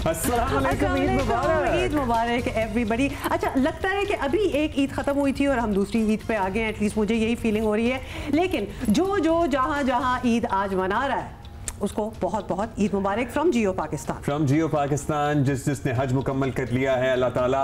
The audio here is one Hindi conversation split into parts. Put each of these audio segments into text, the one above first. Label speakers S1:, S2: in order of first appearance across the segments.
S1: अस्सलाम वालेकुम, ईद मुबारक।
S2: ईद मुबारक एवरीबडी। अच्छा, लगता है कि अभी एक ईद ख़त्म हुई थी और हम दूसरी ईद पे आ गए हैं, एटलीस्ट मुझे यही फीलिंग हो रही है। लेकिन जो जहाँ ईद आज मना रहा है उसको बहुत बहुत ईद मुबारक फ्रॉम जियो पाकिस्तान।
S1: फ्रॉम जियो पाकिस्तान। जिसने हज मुकम्मल कर लिया है, अल्लाह ताला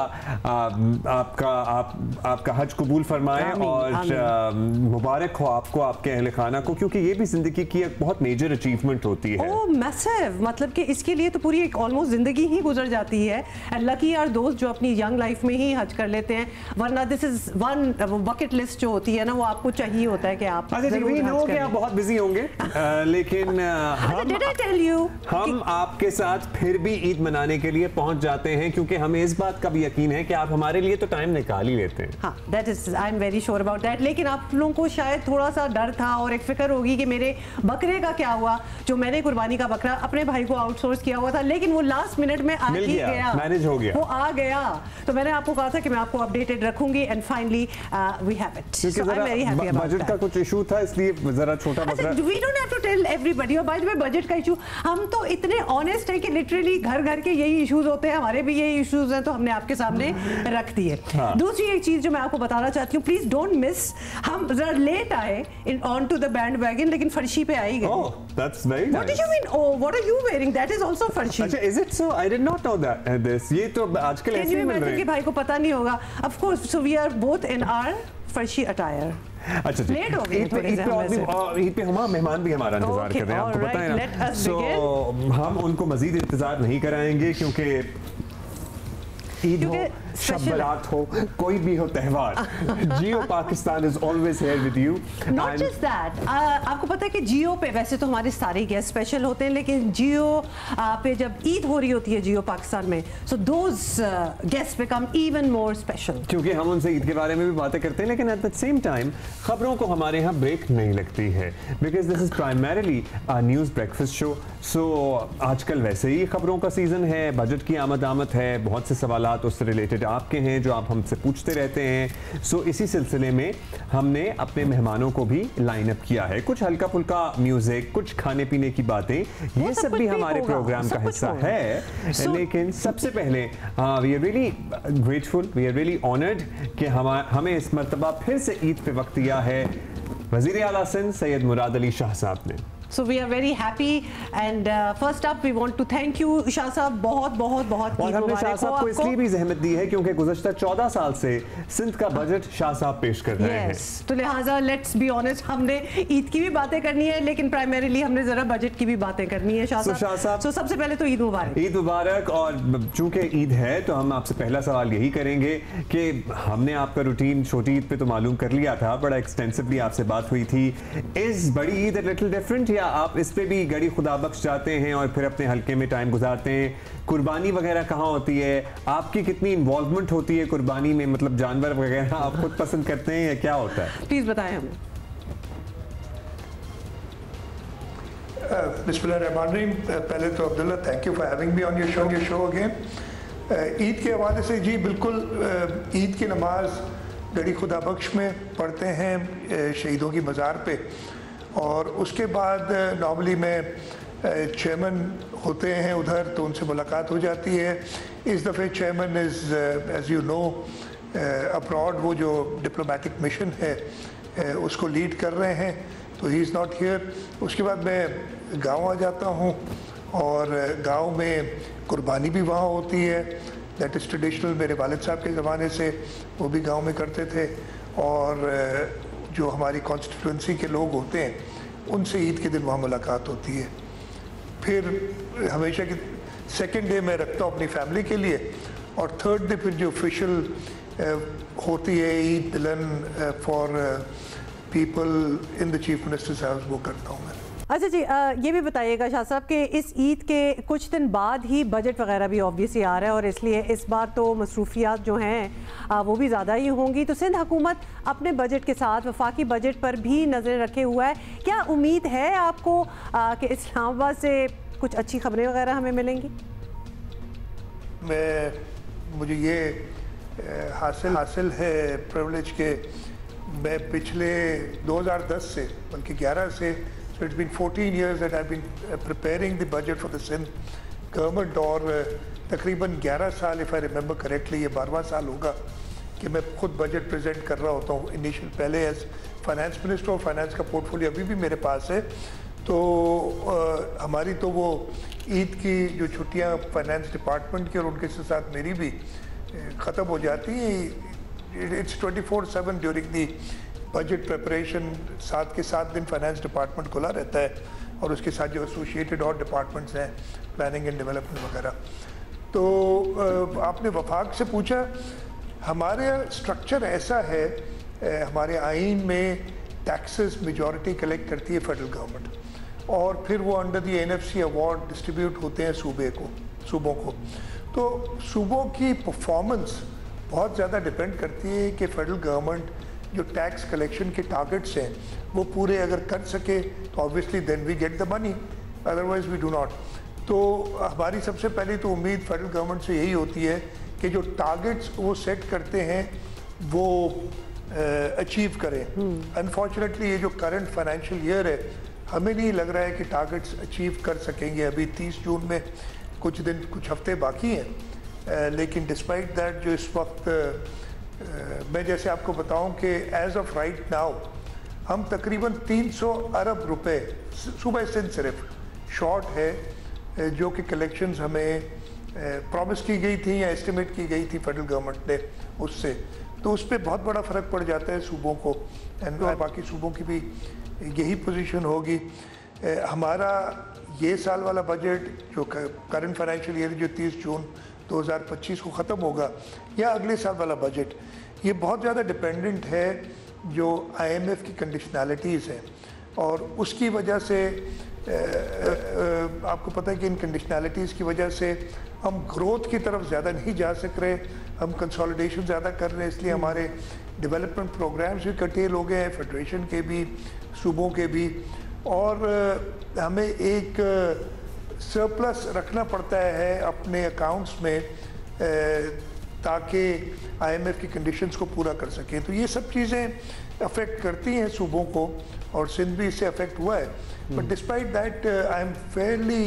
S1: आपका हज कबूल फरमाए और मुबारक हो आपको, आपके अहले खाना को, क्योंकि ये भी जिंदगी की एक बहुत मेजर अचीवमेंट होती है।
S2: ओह मैसिव, मतलब कि इसके लिए तो पूरी एक ऑलमोस्ट जिंदगी ही गुजर जाती है। लकी यार दोस्त जो अपनी यंग लाइफ में ही हज कर लेते हैं, वरना this is one bucket list जो होती है ना, वो आपको चाहिए होता है कि आप
S1: बहुत बिजी होंगे, लेकिन हम आपके साथ फिर भी ईद मनाने के लिए पहुंच जाते हैं, क्योंकि हमें इस बात का भी यकीन है कि आप हमारे लिए तो टाइम निकाल ही लेते हैं।
S2: हाँ, that is, I am very sure about that। लेकिन आप लोगों को शायद थोड़ा सा डर था और एक फिक्र होगी कि मेरे बकरे का क्या हुआ, जो मैंने कुर्बानी का बकरा अपने भाई को आउटसोर्स किया हुआ था, लेकिन वो लास्ट मिनट में आ ही गया,
S1: मैनेज हो गया,
S2: वो आ गया। तो मैंने आपको कहा था कि मैं आपको अपडेटेड रखूंगी and finally we have it.
S1: So I am very happy about that. Budget का कुछ इशू था, इसलिए जरा छोटा बकरा।
S2: We don't have to tell everybody. और बाय द वे, बजट का इशू, हम तो इतने ऑनेस्ट है कि लिटरली घर घर के यही इश्यूज होते हैं, हमारे भी यही इश्यूज हैं, तो हमने आपके सामने रख दिए।
S1: हाँ।
S2: दूसरी एक चीज जो मैं आपको बताना चाहती हूँ, प्लीज डोंट मिस, हम जरा लेट आए on to the bandwagon, लेकिन फर्शी पे आई गए।
S1: Oh, that's very nice.
S2: What do you mean? Oh, what are you wearing? That is also farshi.
S1: अच्छा, is it so? I did not know that this. ये तो आजकल ऐसे ही मिल रहे हैं।
S2: भाई को पता नहीं होगा। Of course, so we are both in our farshi attire.
S1: अच्छा,
S2: लेट हो गए थोड़े से
S1: ईद पे हमारा मेहमान भी हमारा इंतजार कर रहे हैं, आपको पता है ना। सो हम उनको मजीद इंतजार नहीं कराएंगे, क्योंकि ईद हो, शब बारात हो, कोई भी हो त्यौहार, Geo Pakistan is always here with you.
S2: Not just that, आपको पता है कि जियो पे वैसे तो हमारे सारे गेस्ट स्पेशल होते हैं, लेकिन जियो पे जब ईद हो रही होती है जियो पाकिस्तान में, so those guest become even more special,
S1: क्योंकि हम उनसे ईद के बारे में भी बातें करते हैं, लेकिन एट द सेम टाइम खबरों को हमारे यहाँ ब्रेक नहीं लगती है, because this is primarily a news breakfast show. So आजकल वैसे ही खबरों का सीजन है, बजट की आमद है, बहुत से सवालात उससे रिलेटेड आपके हैं जो आप हमसे पूछते रहते हैं। सो इसी सिलसिले में हमने अपने मेहमानों को भी लाइन अप किया है, कुछ हल्का फुल्का म्यूजिक, कुछ खाने पीने की बातें, ये सब भी हमारे प्रोग्राम का हिस्सा है। लेकिन सबसे पहले we are really grateful, we are really honoured कि हमें इस मर्तबा फिर से ईद पे वक्त दिया है वज़ीर आला सिंध सैयद मुराद अली शाह साहब ने।
S2: So we are very happy and first up we want to thank you Shah साहब, बहुत बहुत बहुत।
S1: और हमने शाह साहब को इसलिए भी जहमत दी है क्योंकि गुज़श्ता 14 साल से सिंध का बजट शाह साहब पेश कर रहे हैं।
S2: तो लिहाजा लेट्स बी ऑनेस्ट, हमने ईद की भी बातें करनी है, लेकिन प्राइमरीली हमने जरा बजट की भी बातें करनी है। शाह साहब, तो सबसे पहले तो ईद मुबारक।
S1: ईद मुबारक। और चूंकि ईद है तो हम आपसे पहला सवाल यही करेंगे कि हमने आपका रूटीन छोटी ईद पे तो मालूम कर लिया था, बड़ा एक्सटेंसिवली आपसे बात हुई थी। इस बड़ी ईद लिटिल डिफरेंट, या आप इस पे भी गड़ी खुदा बख्श जाते हैं और फिर अपने हल्के में टाइम गुजारते हैं? कुर्बानी वगैरह कहाँ होती है, आपकी कितनी इन्वॉल्वमेंट होती है कुर्बानी में, मतलब जानवर वगैरह आप खुद पसंद करते हैं या क्या होता है?
S2: प्लीज बताएं हमें।
S3: बिस्मिल्लाहिर्रहमानिर्रहीम। पहले तो Abdullah, thank you for having me on your show again. Eid के हवाले से जी बिल्कुल, ईद की नमाज गड़ी खुदा बख्श में पढ़ते हैं शहीदों की मज़ार पे, और उसके बाद नॉर्मली में चेयरमैन होते हैं उधर, तो उनसे मुलाकात हो जाती है। इस दफ़े chairman is as you know abroad, वो जो डिप्लोमेटिक मिशन है उसको लीड कर रहे हैं, तो ही इज़ नॉट हियर। उसके बाद मैं गांव आ जाता हूँ और गांव में कुर्बानी भी वहाँ होती है, दैट इज़ ट्रेडिशनल। मेरे वालिद साहब के ज़माने से वो भी गाँव में करते थे, और जो हमारी कॉन्स्टिट्यूंसी के लोग होते हैं उनसे ईद के दिन वहाँ मुलाकात होती है। फिर हमेशा की सेकंड डे मैं रखता हूँ अपनी फैमिली के लिए, और थर्ड डे फिर जो ऑफिशियल होती है Eid Milan for people in the chief minister's house, वो करता हूँ मैं।
S2: अच्छा जी, ये भी बताइएगा शाह साहब कि इस ईद के कुछ दिन बाद ही बजट वगैरह भी ऑब्वियसली आ रहा है, और इसलिए इस बार तो मसरूफियात जो हैं वो भी ज़्यादा ही होंगी। तो सिंध हुकूमत अपने बजट के साथ वफाकी बजट पर भी नज़रें रखे हुआ है। क्या उम्मीद है आपको कि इस्लामाबाद से कुछ अच्छी खबरें वगैरह हमें मिलेंगी?
S3: मुझे ये हासिल है प्रिविलेज के मैं पिछले 2010 से बल्कि 11 से, so it's been 14 years that I've been preparing the budget for the Sindh government और तकरीबन 11 साल, इफ़ आई रिमेंबर करेक्टली, ये 12वां साल होगा कि मैं खुद बजट प्रेजेंट कर रहा होता हूँ। इनिशियल पहले एज फाइनेंस मिनिस्टर, और फाइनेंस का पोर्टफोलियो अभी भी मेरे पास है। तो हमारी तो वो ईद की जो छुट्टियाँ फाइनेंस डिपार्टमेंट की और उनके साथ मेरी भी ख़त्म हो जाती हैं। It's 24/7 during the budget preparation, 7 के 7 दिन फाइनेंस डिपार्टमेंट खुला रहता है, और उसके साथ जो एसोसिएटेड और डिपार्टमेंट्स हैं, प्लानिंग एंड डेवलपमेंट वगैरह। तो आपने वफाक से पूछा, हमारे स्ट्रक्चर ऐसा है, हमारे आइन में टैक्सेस मेजॉरिटी कलेक्ट करती है फेडरल गवर्नमेंट, और फिर वो under the NFC award distribute होते हैं सूबों को। तो सूबों की परफॉर्मेंस बहुत ज़्यादा डिपेंड करती है कि फेडरल गवर्नमेंट जो टैक्स कलेक्शन के टारगेट्स हैं वो पूरे अगर कर सके तो obviously then we get the money, otherwise we do not. तो हमारी सबसे पहली तो उम्मीद फेडरल गवर्नमेंट से यही होती है कि जो टारगेट्स वो सेट करते हैं वो अचीव करें। अनफॉर्चुनेटली ये जो करंट फाइनेंशियल ईयर है, हमें नहीं लग रहा है कि टारगेट्स अचीव कर सकेंगे। अभी 30 जून में कुछ दिन, कुछ हफ्ते बाकी हैं, लेकिन डिस्पाइट दैट जो इस वक्त मैं जैसे आपको बताऊं कि एज ऑफ राइट नाउ हम तकरीबन 300 अरब रुपए सूबा सिंध सिर्फ शॉर्ट है, जो कि कलेक्शंस हमें प्रॉमिस की गई थी या एस्टिमेट की गई थी फेडरल गवर्नमेंट ने उससे। तो उस पर बहुत बड़ा फ़र्क पड़ जाता है सूबों को, एंड बाकी सूबों की भी यही पोजीशन होगी। हमारा ये साल वाला बजट जो करंट फाइनेंशियल ईयर जो 30 जून 2025 को ख़त्म होगा, या अगले साल वाला बजट, ये बहुत ज़्यादा डिपेंडेंट है जो IMF की कंडीशनैलिटीज़ हैं, और उसकी वजह से आपको पता है कि इन कंडीशनैलिटीज़ की वजह से हम ग्रोथ की तरफ ज़्यादा नहीं जा सक रहे, हम कंसोलिडेशन ज़्यादा कर रहे हैं, इसलिए हमारे डेवलपमेंट प्रोग्राम्स भी कटेल हो गए हैं, फेडरेशन के भी, सूबों के भी, और हमें एक सरप्लस रखना पड़ता है अपने अकाउंट्स में ताकि IMF की कंडीशंस को पूरा कर सकें। तो ये सब चीज़ें अफेक्ट करती हैं सूबों को, और सिंध भी इससे अफेक्ट हुआ है। But despite that I am Fairlie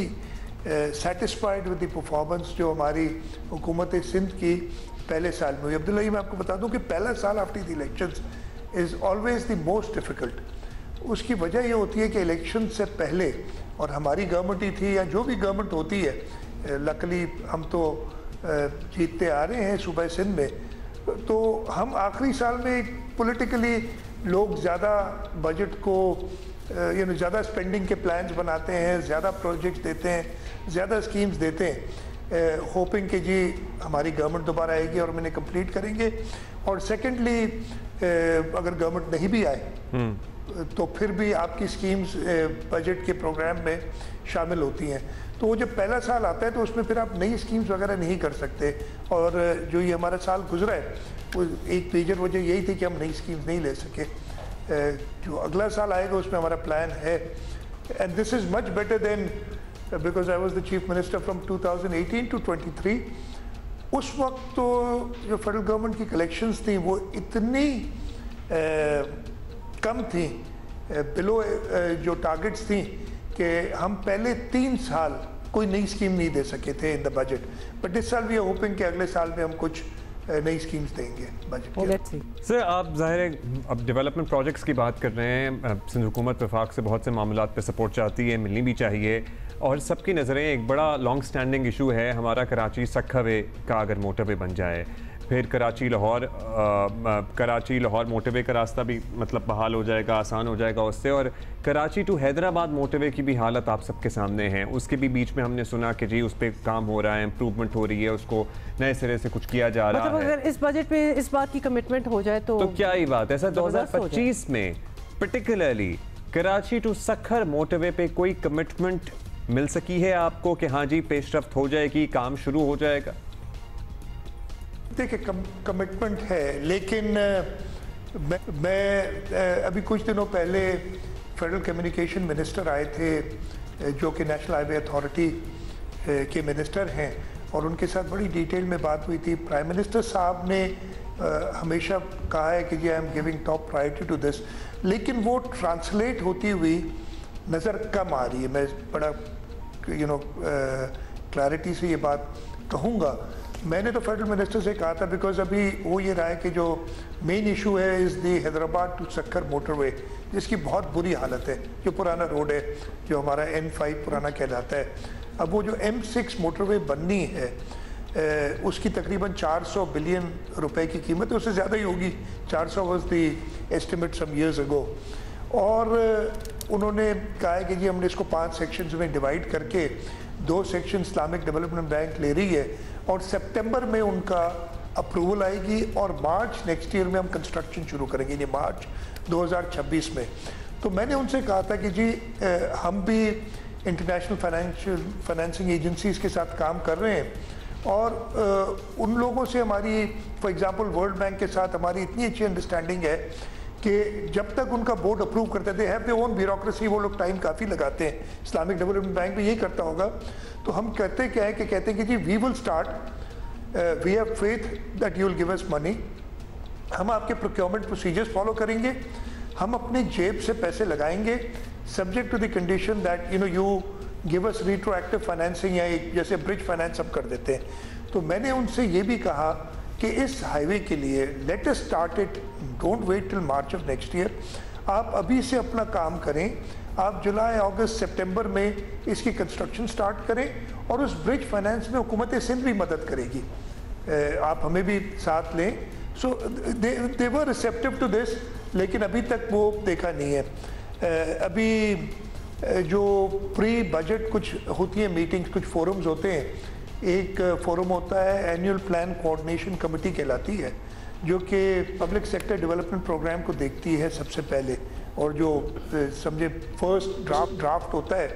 S3: satisfied with the performance जो हमारी हुकूमत सिंध की पहले साल में हुई। अब्दुल्ला, मैं आपको बता दूं कि पहला साल after the elections is always the most difficult. उसकी वजह ये होती है कि इलेक्शन से पहले, और हमारी गवर्नमेंट ही थी या जो भी गवर्नमेंट होती है, लकली हम तो जीतते आ रहे हैं सूबा सिंध में, तो हम आखिरी साल में पॉलिटिकली लोग ज़्यादा बजट को ज़्यादा स्पेंडिंग के प्लान्स बनाते हैं, ज़्यादा प्रोजेक्ट्स देते हैं, ज़्यादा स्कीम्स देते हैं, होपिंग कि जी हमारी गवर्नमेंट दोबारा आएगी और हम इन्हें कंप्लीट करेंगे। और सेकेंडली अगर गवर्नमेंट नहीं भी आए तो फिर भी आपकी स्कीम्स बजट के प्रोग्राम में शामिल होती हैं। तो वो जब पहला साल आता है तो उसमें फिर आप नई स्कीम्स वगैरह नहीं कर सकते, और जो ये हमारा साल गुजरा है वो एक मेजर वजह यही थी कि हम नई स्कीम्स नहीं ले सके। जो अगला साल आएगा उसमें हमारा प्लान है, and this is much better than, because I was the chief minister from 2018 to 23। उस वक्त तो जो फेडरल गवर्नमेंट की कलेक्शंस थी वो इतनी कम थी, बिलो जो टारगेट्स थी, कि हम पहले 3 साल कोई नई स्कीम नहीं दे सके थे इन द बजट। बट इस साल भी होपिंग कि अगले साल में हम कुछ नई स्कीम्स देंगे बजट।
S1: सर, आप ज़ाहिर है अब डेवलपमेंट प्रोजेक्ट्स की बात कर रहे हैं। सिंध हुकूमत वफाक से बहुत से मामलात पे सपोर्ट चाहती है, मिलनी भी चाहिए, और सबकी नज़रें एक बड़ा लॉन्ग स्टैंडिंग इशू है हमारा कराची सक्खा-वे का अगर मोटरवे बन जाए, फिर कराची लाहौर मोटरवे का रास्ता भी मतलब बहाल हो जाएगा, आसान हो जाएगा उससे, और कराची टू हैदराबाद मोटरवे की भी हालत आप सबके सामने है। उसके भी बीच में हमने सुना कि जी उस पर काम हो रहा है, इम्प्रूवमेंट हो रही है, उसको नए सिरे से कुछ किया जा रहा है।
S2: अगर इस बजट पे इस बात की कमिटमेंट हो जाए तो
S1: क्या ही बात है। ऐसा 2025 में particularly Karachi to Sukkur motorway पे कोई कमिटमेंट मिल सकी है आपको कि हाँ जी पेशरफ्त हो जाएगी, काम शुरू हो जाएगा?
S3: देखिए, कमिटमेंट है, लेकिन मैं अभी कुछ दिनों पहले फेडरल कम्युनिकेशन मिनिस्टर आए थे जो कि नेशनल हाईवे अथॉरिटी के मिनिस्टर हैं, और उनके साथ बड़ी डिटेल में बात हुई थी। प्राइम मिनिस्टर साहब ने हमेशा कहा है कि ji I am giving top priority to this, लेकिन वो ट्रांसलेट होती हुई नज़र कम आ रही है। मैं बड़ा क्लैरिटी से ये बात कहूँगा। मैंने तो फेडरल मिनिस्टर से कहा था, बिकॉज अभी वो ये रहा है कि जो मेन इशू है is the Hyderabad to Sukkur motorway, जिसकी बहुत बुरी हालत है, जो पुराना रोड है, जो हमारा N5 पुराना कहलाता है। अब वो जो M6 मोटरवे बननी है उसकी तकरीबन 400 बिलियन रुपए की कीमत है, उससे ज़्यादा ही होगी। 400 was the estimate some years ago. और उन्होंने कहा है कि जी हमने इसको 5 सेक्शंस में डिवाइड करके 2 सेक्शन इस्लामिक डेवलपमेंट बैंक ले रही है, और सितंबर में उनका अप्रूवल आएगी और मार्च नेक्स्ट ईयर में हम कंस्ट्रक्शन शुरू करेंगे, ये मार्च 2026 में। तो मैंने उनसे कहा था कि जी हम भी इंटरनेशनल फाइनेंसिंग एजेंसीज के साथ काम कर रहे हैं, और उन लोगों से हमारी, फॉर एग्जांपल वर्ल्ड बैंक के साथ हमारी इतनी अच्छी अंडरस्टैंडिंग है कि जब तक उनका बोर्ड अप्रूव करते थे, हैव देयर ओन ब्यूरोक्रेसी, वो लोग टाइम काफ़ी लगाते हैं। इस्लामिक डेवलपमेंट बैंक भी यही करता होगा। तो हम कहते क्या है कि कहते हैं कि ji we will start, we have faith that you will give us money, हम आपके प्रोक्योरमेंट प्रोसीजर्स फॉलो करेंगे, हम अपने जेब से पैसे लगाएंगे, subject to the condition that you give us retroactive financing, या जैसे ब्रिज फाइनेंस हम कर देते हैं। तो मैंने उनसे ये भी कहा कि इस हाईवे के लिए let us start it, don't wait till March of next year, आप अभी से अपना काम करें, आप जुलाई अगस्त सितंबर में इसकी कंस्ट्रक्शन स्टार्ट करें, और उस ब्रिज फाइनेंस में हुकूमत सिंध भी मदद करेगी, आप हमें भी साथ लें। सो दे वर रिसेप्टिव टू दिस, लेकिन अभी तक वो देखा नहीं है। अभी जो प्री बजट कुछ होती है मीटिंग्स, कुछ फोरम्स होते हैं, एक फोरम होता है एनुअल प्लान कोऑर्डिनेशन कमेटी कहलाती है, जो कि पब्लिक सेक्टर डेवलपमेंट प्रोग्राम को देखती है सबसे पहले, और जो समझे फर्स्ट ड्राफ्ट होता है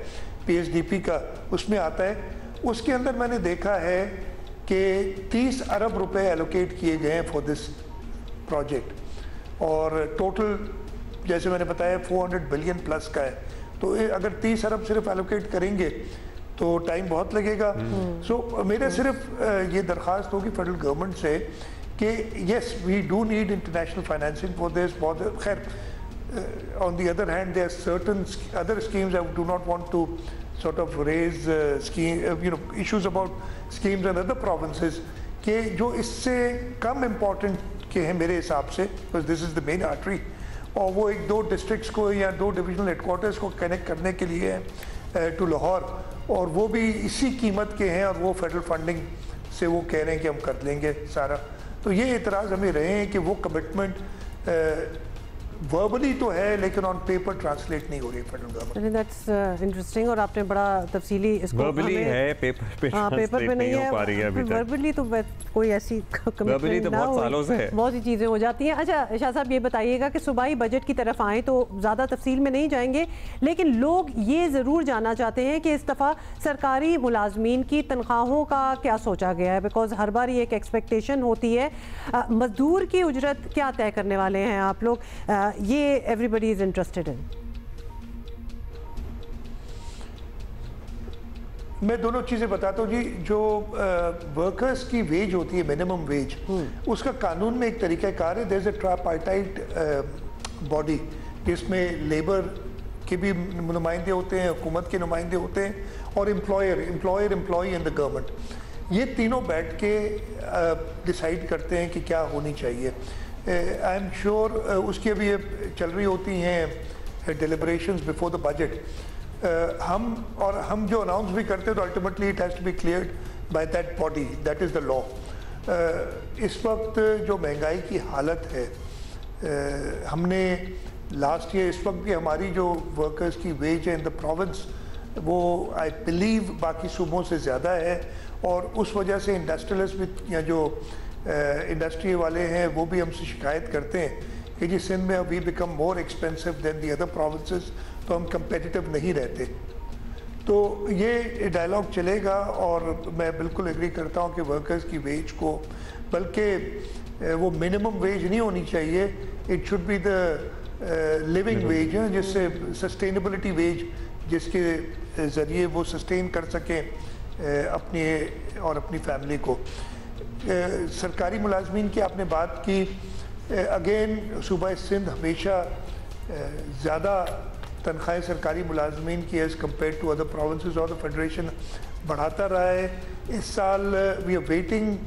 S3: PSDP का, उसमें आता है। उसके अंदर मैंने देखा है कि 30 अरब रुपए एलोकेट किए गए हैं फॉर दिस प्रोजेक्ट, और टोटल जैसे मैंने बताया 400 बिलियन प्लस का है। तो अगर 30 अरब सिर्फ एलोकेट करेंगे तो टाइम बहुत लगेगा। सो मेरा सिर्फ ये दरख्वास्त होगी फेडरल गवर्नमेंट से कि yes we do need international financing for this. बहुत खैर on the other hand there are certain other schemes I do not want to sort of raise issues about schemes and other provinces कि जो इससे कम इम्पोर्टेंट के हैं मेरे हिसाब से, because this is the main artery, और वो 1-2 डिस्ट्रिक्ट्स को या 2 डिविजनल हेडक्वार्टर्स को कनेक्ट करने के लिए है टू लाहौर, और वो भी इसी कीमत के हैं, और वो फेडरल फंडिंग से वो कह रहे हैं कि हम कर लेंगे सारा। तो ये एतराज़ हमें रहे हैं कि वो कमिटमेंट वर्बली तो है लेकिन ऑन पेपर ट्रांसलेट नहीं हो रही फेडरल गवर्नमेंट।
S2: दैट्स इंटरेस्टिंग, और आपने बड़ा तफसीली इसको
S1: वर्बली है, पेपर पे
S2: पेपर पे नहीं
S1: हो पा रही है अभी तक।
S2: वर्बली तो कोई ऐसी
S1: वर्बली तो बहुत सालों से है,
S2: बहुत सी चीज़ें हो जाती हैं। अच्छा शाह साहब, ये बताइएगा कि सूबाई बजट की तरफ आएँ तो ज़्यादा तफसील में नहीं जाएंगे, लेकिन लोग ये ज़रूर जानना चाहते हैं कि इस दफ़ा सरकारी मुलाजमीन की तनख्वाहों का क्या सोचा गया है, बिकॉज हर बार ये एक एक्सपेक्टेशन होती है। मजदूर की उजरत क्या तय करने वाले हैं आप लोग, ये एवरीबडी इज इंटरेस्टेड इन।
S3: मैं दोनों चीज़ें बताता हूँ जी। जो वर्कर्स की वेज होती है, मिनिमम वेज, उसका कानून में एक तरीक़ाकार है। There is a tripartite body जिसमें लेबर के भी नुमाइंदे होते हैं, हुकूमत के नुमाइंदे होते हैं, और employer employee and the government. ये तीनों बैठ के डिसाइड करते हैं कि क्या होनी चाहिए। आई एम श्योर उसकी अभी चल रही होती हैं डिलिब्रेशंस बिफोर द बजट। हम जो अनाउंस भी करते हैं तो ultimately it has to be cleared by that body, that is the law. इस वक्त जो महंगाई की हालत है, हमने लास्ट ईयर, इस वक्त भी हमारी जो वर्कर्स की वेज है इन द प्रोविंस, वो आई बिलीव बाकी सूबों से ज़्यादा है, और उस वजह से इंडस्ट्रियलिस्ट भी या जो इंडस्ट्री वाले हैं वो भी हमसे शिकायत करते हैं कि जी सिंध में अभी become more expensive than the other provinces, तो हम कंपेटिटिव नहीं रहते। तो ये डायलॉग चलेगा, और मैं बिल्कुल एग्री करता हूँ कि वर्कर्स की वेज को, बल्कि वो मिनिमम वेज नहीं होनी चाहिए, it should be the living veg, जिससे सस्टेनेबिलिटी वेज, जिसके ज़रिए वो सस्टेन कर सकें अपने और अपनी फैमिली को। सरकारी मुलाजमीन की आपने बात की, अगेन सूबा सिंध हमेशा ज़्यादा तनख्वाहें सरकारी मुलाजमीन की as compare to other provinces और द फेडरेशन बढ़ाता रहा है। इस साल वी आर वेटिंग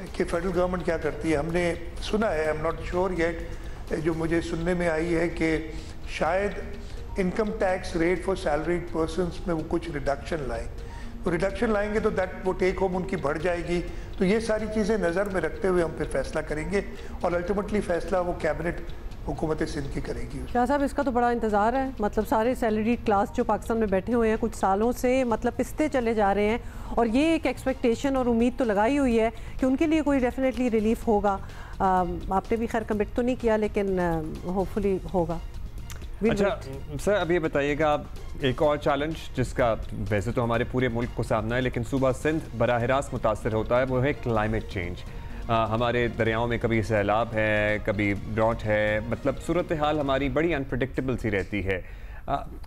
S3: कि फेडरल गवर्नमेंट क्या करती है। हमने सुना है, I am not sure yet, जो मुझे सुनने में आई है कि शायद income tax rate for salaried persons में वो कुछ रिडक्शन लाएं। तो रिडक्शन लाएंगे तो दैट वो टेक होम उनकी बढ़ जाएगी। तो ये सारी चीज़ें नज़र में रखते हुए हम फिर फैसला करेंगे और अल्टीमेटली फैसला वो कैबिनेट हुकूमत सिंध की करेगी।
S2: शाह साहब, इसका तो बड़ा इंतज़ार है, मतलब सारे सैलरीड क्लास जो पाकिस्तान में बैठे हुए हैं कुछ सालों से, मतलब पिसते चले जा रहे हैं और ये एक एक्सपेक्टेशन और उम्मीद तो लगाई हुई है कि उनके लिए कोई डेफिनेटली रिलीफ होगा। आपने भी खैर कमिट तो नहीं किया, लेकिन होपफुली होगा।
S1: अच्छा सर, अब ये बताइएगा, एक और चैलेंज जिसका वैसे तो हमारे पूरे मुल्क को सामना है, लेकिन सूबा सिंध बराह रास्त मुतासर होता है, वो है क्लाइमेट चेंज। हमारे दरियाओं में कभी सैलाब है, कभी ड्रॉट है, मतलब सूरत हाल हमारी बड़ी अनप्रडिक्टेबल सी रहती है।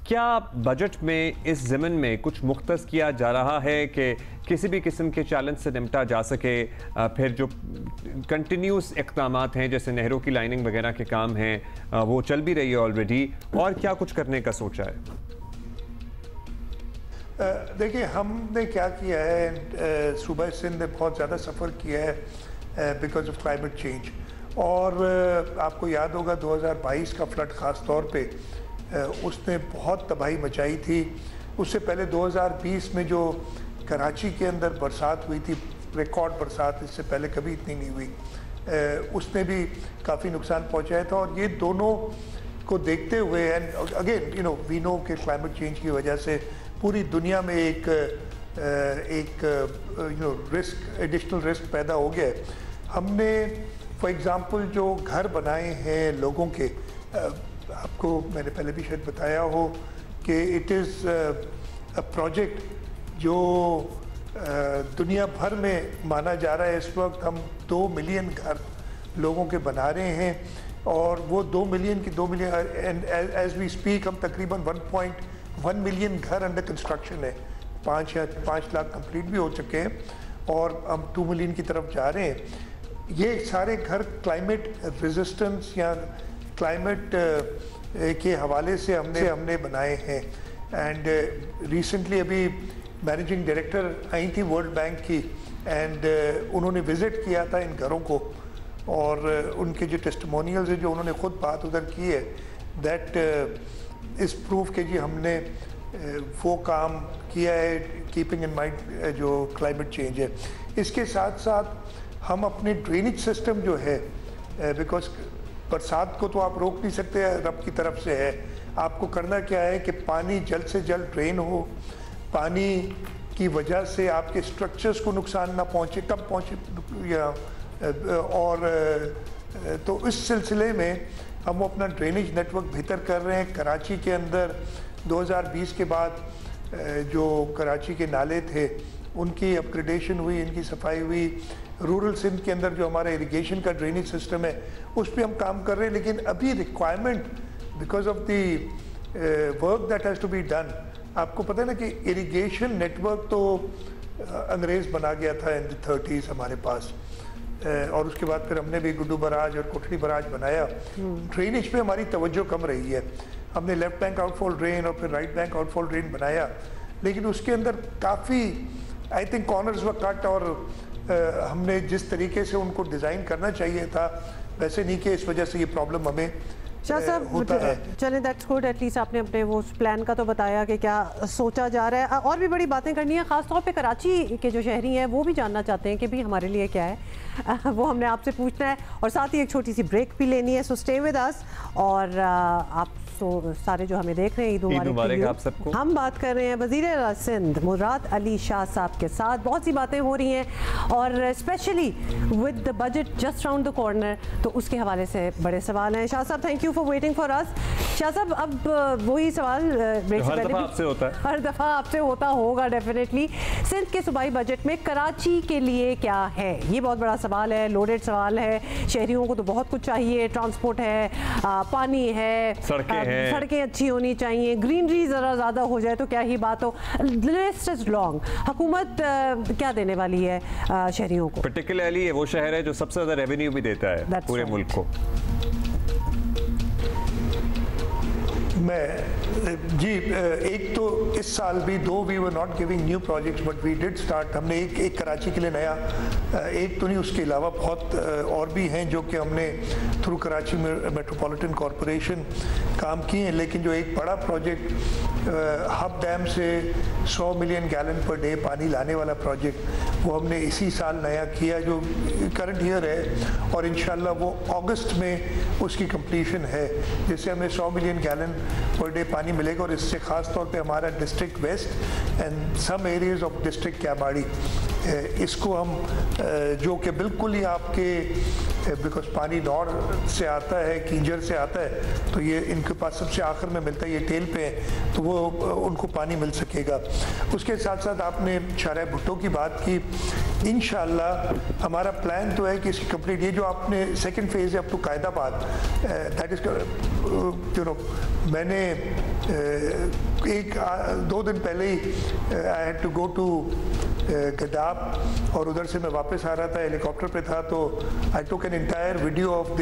S1: क्या बजट में इस ज़मीन में कुछ मुख्तस किया जा रहा है कि किसी भी किस्म के चैलेंज से निपटा जा सके? फिर जो कंटिन्यूस इक़दामात हैं जैसे नहरों की लाइनिंग वगैरह के काम हैं वो चल भी रही है ऑलरेडी, और क्या कुछ करने का सोचा है?
S3: देखिए, हमने क्या किया है, सूबा सिंध ने बहुत ज़्यादा सफ़र किया है बिकॉज ऑफ क्लाइमेट चेंज। और आपको याद होगा 2022 का फ्लड ख़ास तौर पे उसने बहुत तबाही मचाई थी। उससे पहले 2020 में जो कराची के अंदर बरसात हुई थी, रिकॉर्ड बरसात, इससे पहले कभी इतनी नहीं हुई, उसने भी काफ़ी नुकसान पहुंचाया था। और ये दोनों को देखते हुए, and again you know we know कि क्लाइमेट चेंज की वजह से पूरी दुनिया में एक रिस्क, एडिशनल रिस्क पैदा हो गया है। हमने फॉर एग्ज़ाम्पल जो घर बनाए हैं लोगों के, आपको मैंने पहले भी शायद बताया हो कि इट इज़ अ प्रोजेक्ट जो दुनिया भर में माना जा रहा है। इस वक्त हम 2 मिलियन घर लोगों के बना रहे हैं और वो 2 million, and as we speak हम तकरीबन 1.1 मिलियन घर अंडर कंस्ट्रक्शन है। 5 लाख कंप्लीट भी हो चुके हैं और हम 2 मिलियन की तरफ जा रहे हैं। ये सारे घर क्लाइमेट रेजिस्टेंस या क्लाइमेट के हवाले से हमने बनाए हैं। एंड रिसेंटली अभी मैनेजिंग डायरेक्टर आई थी वर्ल्ड बैंक की, एंड उन्होंने विज़िट किया था इन घरों को, और उनके जो टेस्टिमोनियल्स है, जो उन्होंने ख़ुद बात उधर की है, दैट इस प्रूफ के जी हमने वो काम किया है कीपिंग इन माइंड जो क्लाइमेट चेंज है। इसके साथ साथ हम अपने ड्रेनेज सिस्टम जो है, बिकॉज बरसात को तो आप रोक नहीं सकते, रब की तरफ से है। आपको करना क्या है कि पानी जल्द से जल्द ड्रेन हो, पानी की वजह से आपके स्ट्रक्चर्स को नुकसान ना पहुँचे, कब पहुँचे या और तो इस सिलसिले में हम अपना ड्रेनेज नेटवर्क बेहतर कर रहे हैं। कराची के अंदर 2020 के बाद जो कराची के नाले थे उनकी अपग्रेडेशन हुई, इनकी सफाई हुई। रूरल सिंध के अंदर जो हमारा इरिगेशन का ड्रेनेज सिस्टम है उस पर हम काम कर रहे हैं, लेकिन अभी requirement because of the work that has to be done. आपको पता है ना कि इरिगेशन नेटवर्क तो अंग्रेज़ बना गया था इन द 30s हमारे पास, और उसके बाद फिर हमने भी गुड्डू बराज और कोठली बराज बनाया। ड्रेनेज पे हमारी तवज्जो कम रही है। हमने लेफ्ट बैंक आउटफॉल ड्रेन और फिर राइट बैंक आउटफॉल ड्रेन बनाया, लेकिन उसके अंदर काफ़ी आई थिंक कॉर्नर्स व कट, और हमने जिस तरीके से उनको डिज़ाइन करना चाहिए था वैसे नहीं कि इस वजह से ये प्रॉब्लम हमें
S2: शाह साहब चलें, दैट्स गुड, एटलीस्ट आपने अपने वो प्लान का तो बताया कि क्या सोचा जा रहा है। और भी बड़ी बातें करनी है, ख़ासतौर पे कराची के जो शहरी हैं वो भी जानना चाहते हैं कि भाई हमारे लिए क्या है, वो हमने आपसे पूछना है, और साथ ही एक छोटी सी ब्रेक भी लेनी है। So stay with us. और आप तो सारे जो हमें देख रहे हैं, ईद मुबारक आप सबको। हम बात कर रहे हैं वज़ीर सिंध मुराद अली शाह साहब के साथ। बहुत सी बातें हो रही हैं और specially with the budget just round the corner, तो उसके हवाले से बड़े सवाल हैं। शाह साहब, thank you for waiting for us. Shah साहब, अब वही सवाल ब्रेक से पहले आपसे होता है, हर दफ़ा आपसे होता होगा डेफिनेटली। सिंध के सूबाई बजट में कराची के लिए क्या है, ये बहुत बड़ा सवाल है, लोडेड सवाल है। शहरियों को तो बहुत कुछ चाहिए, ट्रांसपोर्ट है, पानी है, सड़कें अच्छी होनी चाहिए, ग्रीनरी ज़रा ज़्यादा हो जाए तो क्या ही बात हो। List is long. हुकूमत क्या देने वाली है शहरियों को?
S1: पर्टिकुलरली वो शहर है जो सबसे ज़्यादा रेवेन्यू भी देता है पूरे मुल्क को।
S3: मैं जी, एक तो इस साल भी though we were not giving new projects but we did start, हमने एक कराची के लिए नया, एक तो नहीं उसके अलावा बहुत और भी हैं जो कि हमने थ्रू कराची मेट्रोपॉलिटन कॉरपोरेशन काम किए हैं। लेकिन जो एक बड़ा प्रोजेक्ट हब डैम से 100 मिलियन गैलन पर डे पानी लाने वाला प्रोजेक्ट, वो हमने इसी साल नया किया जो करंट ईयर है, और इंशाल्लाह वो अगस्त में उसकी कंप्लीशन है, जिससे हमें 100 मिलियन गैलन पर डे पानी मिलेगा। और इससे ख़ास तौर पे हमारा district west and some areas of district क्याबाड़ी, इसको हम जो कि बिल्कुल ही आपके बिकॉज पानी नॉर्थ से आता है, कींजर से आता है, तो ये इनके पास सबसे आखिर में मिलता है, ये टेल पे है, तो वो उनको पानी मिल सकेगा। उसके साथ साथ आपने शाहराह भुट्टो की बात की, इंशाल्लाह हमारा प्लान तो है कि इसकी कंप्लीट, ये जो आपने सेकंड फेज़ है up to Quaidabad, that is you know, मैंने एक दो दिन पहले ही I had to go to Gadap और उधर से मैं वापस आ रहा था, हेलीकॉप्टर पे था, तो I took an entire video of the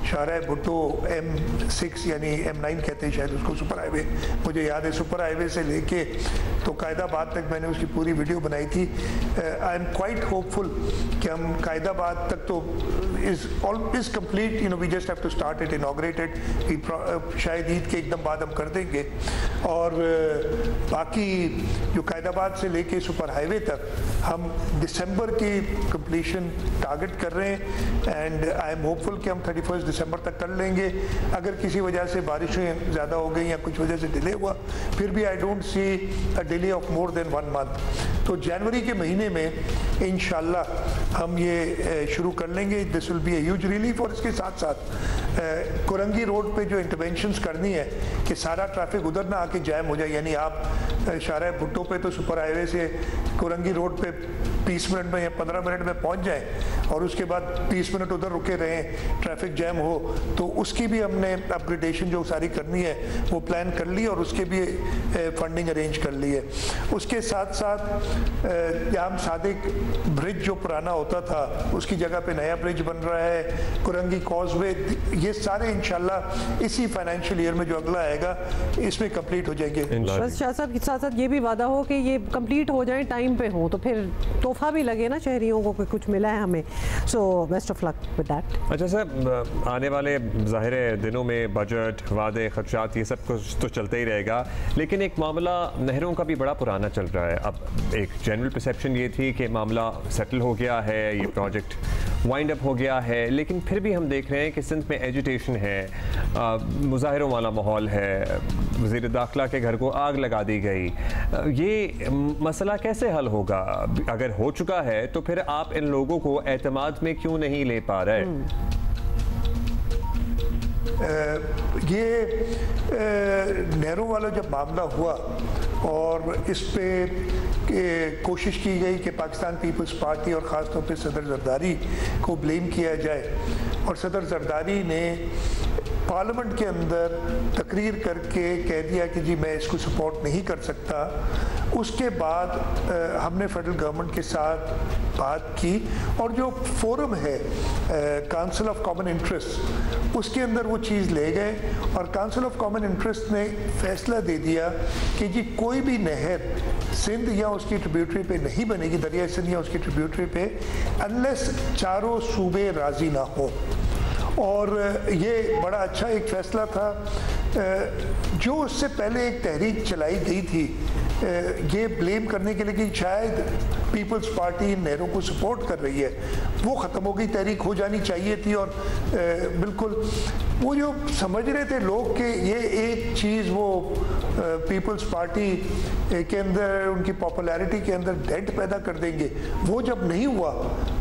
S3: शाहराह भुट्टो M6 यानी M9 कहते हैं शायद उसको, सुपर हाईवे, मुझे याद है सुपर हाईवे से लेके तो कायदाबाद तक मैंने उसकी पूरी वीडियो बनाई थी। आई एम क्वाइट होपफुल कि हम कायदाबाद तक तो is complete, you know, we just have to start it, inaugurated, शायद ईद के एकदम बाद हम कर देंगे। और बाकी जो कायदाबाद से लेके सुपर हाईवे तक हम दिसंबर की कंप्लीशन टारगेट कर रहे हैं, एंड आई एम होपफुल कि हम 31 दिसंबर तक कर लेंगे। अगर किसी वजह से बारिशें ज़्यादा हो गई या कुछ वजह से डिले हुआ, फिर भी I don't see a delay of more than 1 month, तो जनवरी के महीने में इंशाल्लाह हम ये शुरू कर लेंगे। This will be a huge relief. और इसके साथ साथ कुरंगी रोड पे जो इंटरवेंशंस करनी है कि सारा ट्रैफिक उधर ना आके जैम हो जाए, यानी आप शाहराह भुट्टो पे तो सुपर हाईवे से कुरंगी रोड पे 30 मिनट में या 15 मिनट में पहुंच जाएं और उसके बाद 30 मिनट उधर रुके रहें, ट्रैफिक जैम हो, तो उसकी भी हमने अपग्रेडेशन जो सारी करनी है वो प्लान कर ली और उसके भी फंडिंग अरेंज कर ली है। उसके साथ साथ जाम सादिक ब्रिज जो पुराना होता था उसकी जगह पे नया ब्रिज बन रहा है, कुरंगी कॉजवे, ये सारे इंशाल्लाह इसी फाइनेंशियल ईयर में जो अगला आएगा इसमें कंप्लीट हो जाएंगे।
S2: बस शाह साहब के साथ साथ ये भी वादा हो कि ये कंप्लीट हो जाए, टाइम पे हो, तो फिर तोहफा भी लगे ना शहरियों को कि कुछ मिला है हमें। So best of luck with that.
S1: अच्छा सर, आने वाले ज़ाहिर दिनों में बजट, वादे, खर्चात, ये सब कुछ तो चलता ही रहेगा, लेकिन एक मामला नहरों का भी बड़ा पुराना चल रहा है। अब एक जनरल परसेप्शन ये थी कि मामला सेटल हो गया है, ये प्रोजेक्ट वाइंड अप हो गया है, लेकिन फिर भी हम देख रहे हैं कि सिंध में एजिटेशन है, मुजाहिरों वाला माहौल है, वज़ीर दाखिला के घर को आग लगा दी गई। ये मसला कैसे हल होगा? अगर हो चुका है तो फिर आप इन लोगों को एतमाद में क्यों नहीं ले पा रहे?
S3: ये नहरों वाला जब मामला हुआ और इस पे कोशिश की गई कि पाकिस्तान पीपल्स पार्टी और ख़ास तौर पे सदर जरदारी को ब्लेम किया जाए, और सदर जरदारी ने पार्लियामेंट के अंदर तकरीर करके कह दिया कि जी मैं इसको सपोर्ट नहीं कर सकता। उसके बाद हमने फेडरल गवर्नमेंट के साथ बात की और जो फोरम है काउंसिल ऑफ कॉमन इंटरेस्ट, उसके अंदर वो चीज़ ले गए और काउंसिल ऑफ कॉमन इंटरेस्ट ने फैसला दे दिया कि जी कोई भी नहर सिंध या उसकी ट्रिब्यूटरी पे नहीं बनेगी, दरिया सिंध या उसकी ट्रिब्यूटरी पे, अनलेस चारों सूबे राज़ी ना हो। और ये बड़ा अच्छा एक फ़ैसला था। जो उससे पहले एक तहरीक चलाई गई थी ये ब्लेम करने के लिए कि शायद पीपल्स पार्टी इन नहरों को सपोर्ट कर रही है, वो ख़त्म हो गई, तहरीक हो जानी चाहिए थी। और बिल्कुल वो जो समझ रहे थे लोग कि ये एक चीज़ वो पीपल्स पार्टी के अंदर उनकी पॉपुलैरिटी के अंदर डेंट पैदा कर देंगे, वो जब नहीं हुआ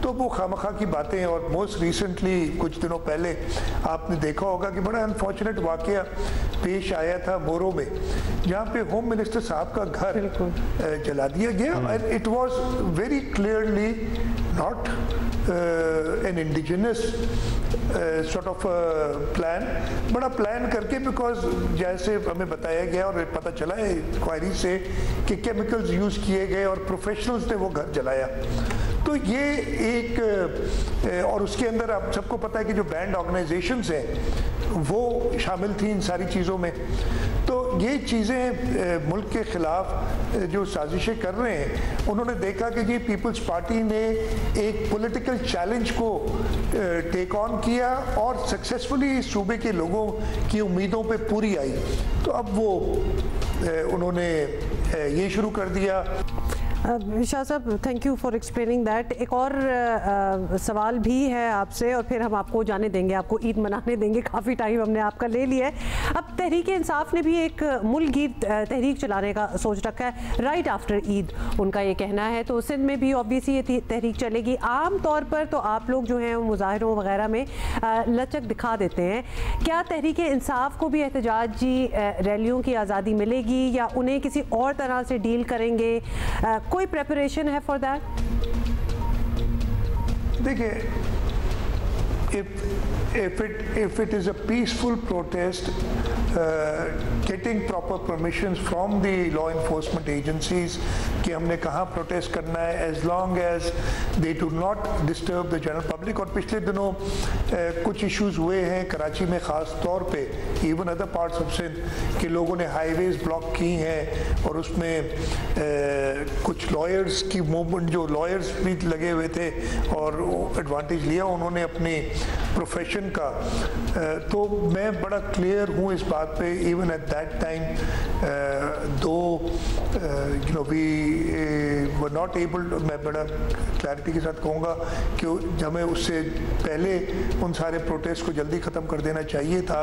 S3: तो वो खामखा की बातें। और मोस्ट रिसेंटली कुछ दिनों पहले आपने देखा होगा कि बड़ा अनफॉर्चुनेट वाक़या पेश आया था मोरो में, जहाँ पे होम मिनिस्टर साहब का घर जला दिया गया। And it was very clearly not an indigenous sort of plan, बड़ा प्लान करके, बिकॉज जैसे हमें बताया गया और पता चला है इंक्वायरी से कि केमिकल्स यूज़ किए गए और प्रोफेशनल्स ने वो घर जलाया। तो ये एक और उसके अंदर आप सबको पता है कि जो बैंड ऑर्गेनाइजेशंस हैं वो शामिल थी इन सारी चीज़ों में। तो ये चीज़ें मुल्क के ख़िलाफ़ जो साजिशें कर रहे हैं, उन्होंने देखा कि जी पीपल्स पार्टी ने एक पॉलिटिकल चैलेंज को टेक ऑन किया और सक्सेसफुली इस सूबे के लोगों की उम्मीदों पे पूरी आई। तो अब वो उन्होंने ये शुरू कर दिया।
S2: शाह साहब, thank you for explaining that. एक और सवाल भी है आपसे और फिर हम आपको जाने देंगे, आपको ईद मनाने देंगे। काफ़ी टाइम हमने आपका ले लिया है। अब तहरीक इंसाफ ने भी एक मुल्क गीर तहरीक चलाने का सोच रखा है राइट आफ्टर ईद, उनका ये कहना है। तो सिंध में भी ऑब्वियसली ये तहरीक चलेगी। आम तौर पर तो आप लोग जो हैं मुजाहरों वगैरह में लचक दिखा देते हैं। क्या तहरीक इंसाफ को भी एहतजाजी रैलियों की आज़ादी मिलेगी या उन्हें किसी और तरह से डील करेंगे? कोई प्रेपरेशन है फॉर दैट?
S3: देखिए, if it is a peaceful protest, getting proper permissions from the law enforcement agencies कि हमने कहाँ प्रोटेस्ट करना है, as long as they do not disturb the general public। और पिछले दिनों कुछ इश्यूज हुए हैं कराची में ख़ास तौर पे, even other parts of Sindh, कि लोगों ने हाईवेज ब्लॉक की हैं और उसमें कुछ लॉयर्स की मूवमेंट, जो लॉयर्स भी लगे हुए थे और एडवांटेज लिया उन्होंने अपनी प्रोफेशन का। तो मैं बड़ा क्लियर हूँ इस बात पे। Even at that time though you know we were not able, मैं बड़ा क्लैरिटी के साथ कहूँगा कि हमें उससे पहले उन सारे प्रोटेस्ट को जल्दी ख़त्म कर देना चाहिए था।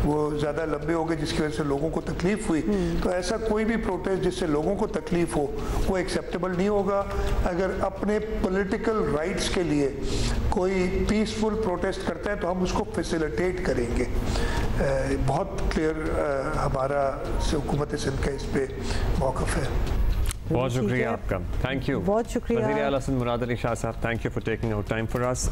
S3: वो ज़्यादा लंबे हो गए जिसकी वजह से लोगों को तकलीफ़ हुई। तो ऐसा कोई भी प्रोटेस्ट जिससे लोगों को तकलीफ़ हो वो एक्सेप्टेबल नहीं होगा। अगर अपने पॉलिटिकल राइट्स के लिए कोई पीसफुल प्रोटेस्ट करता है तो हम उसको फैसिलिटेट करेंगे। बहुत क्लियर हमारा हुकूमत सिंध का इस पे मौक़िफ़ है।
S1: बहुत शुक्रिया आपका, थैंक यू।
S2: बहुत शुक्रिया
S1: वज़ीर आला सिंध मुराद अली शाह साहब, thank you for taking out time for us.